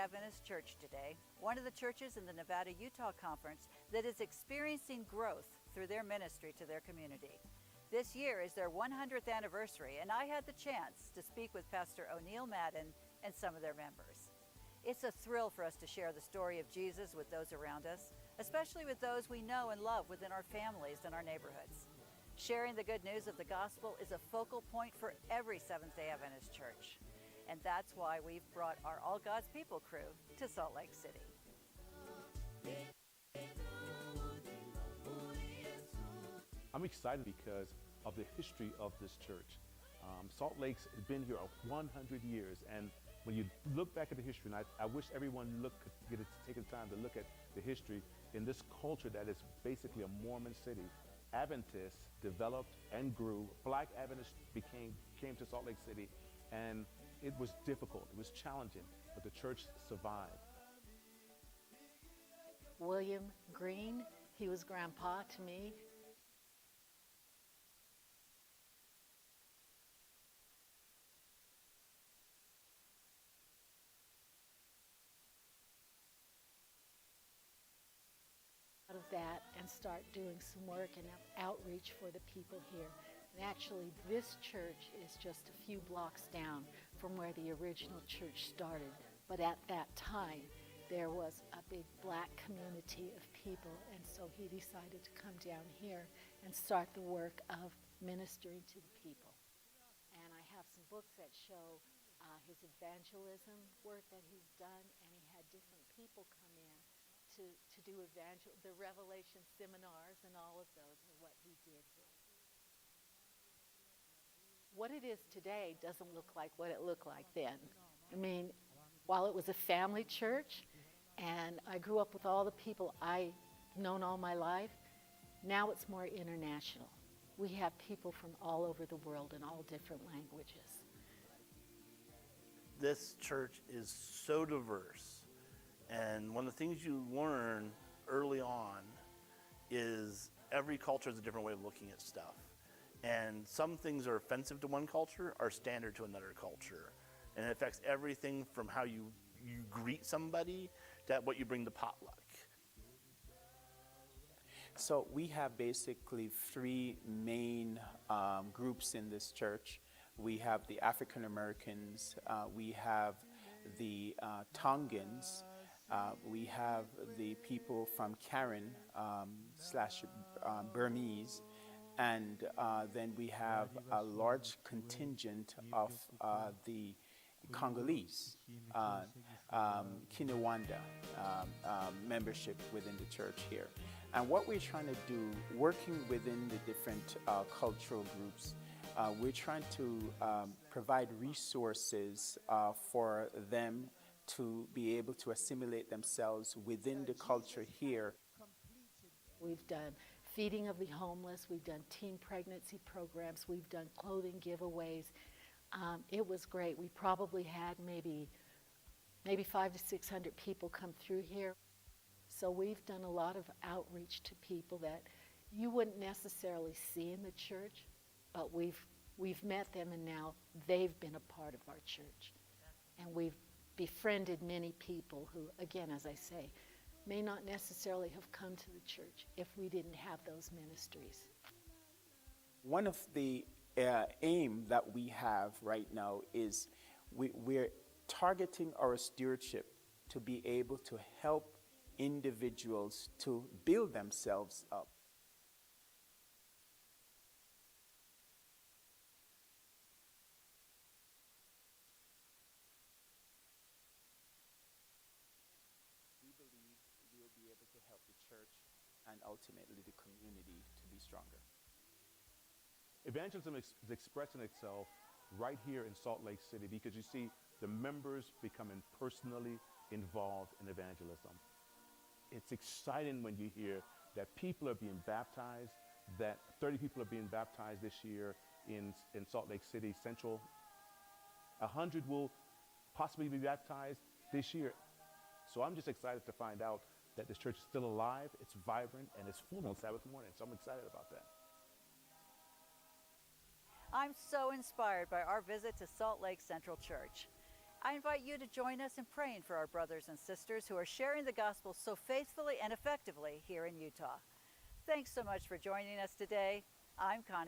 Adventist Church today, one of the churches in the Nevada-Utah Conference that is experiencing growth through their ministry to their community. This year is their 100th anniversary, and I had the chance to speak with Pastor Oneil Madden and some of their members. It's a thrill for us to share the story of Jesus with those around us, especially with those we know and love within our families and our neighborhoods. Sharing the good news of the gospel is a focal point for every Seventh-day Adventist church. And that's why we've brought our All God's People crew to Salt Lake City. I'm excited because of the history of this church. Salt Lake's been here 100 years, and when you look back at the history, and I wish everyone take the time to look at the history in this culture that is basically a Mormon city. Adventists developed and grew. Black Adventists came to Salt Lake City, and it was difficult, it was challenging, but the church survived. William Green, he was grandpa to me. Out of that and start doing some work and outreach for the people here. And actually, this church is just a few blocks down from where the original church started. But at that time, there was a big black community of people, and so he decided to come down here and start the work of ministering to the people. And I have some books that show his evangelism work that he's done, and he had different people come in to do the Revelation seminars, and all of those are what he did here. What it is today doesn't look like what it looked like then. I mean, while it was a family church, and I grew up with all the people I've known all my life, now it's more international. We have people from all over the world in all different languages. This church is so diverse, and one of the things you learn early on is every culture has a different way of looking at stuff. And some things are offensive to one culture are standard to another culture. And it affects everything from how you greet somebody to what you bring to potluck. So we have basically three main groups in this church. We have the African Americans, we have the Tongans, we have the people from Karen / Burmese, and then we have a large contingent of the Congolese, Kinewanda membership within the church here. And what we're trying to do, working within the different cultural groups, we're trying to provide resources for them to be able to assimilate themselves within the culture here. We've done feeding of the homeless, we've done teen pregnancy programs, we've done clothing giveaways. It was great. We probably had maybe 500 to 600 people come through here. So we've done a lot of outreach to people that you wouldn't necessarily see in the church, but we've met them, and now they've been a part of our church. And we've befriended many people who, again, as I say, may not necessarily have come to the church if we didn't have those ministries. One of the aim that we have right now is we're targeting our stewardship to be able to help individuals to build themselves up. We believe we will be able to help the church and ultimately the community to be stronger. Evangelism is expressing itself right here in Salt Lake City because you see the members becoming personally involved in evangelism. It's exciting when you hear that people are being baptized, that 30 people are being baptized this year in Salt Lake City Central. 100 will possibly be baptized this year. So I'm just excited to find out that this church is still alive, it's vibrant, and it's full on Sabbath morning. So I'm excited about that. I'm so inspired by our visit to Salt Lake Central Church. I invite you to join us in praying for our brothers and sisters who are sharing the gospel so faithfully and effectively here in Utah. Thanks so much for joining us today. I'm Connie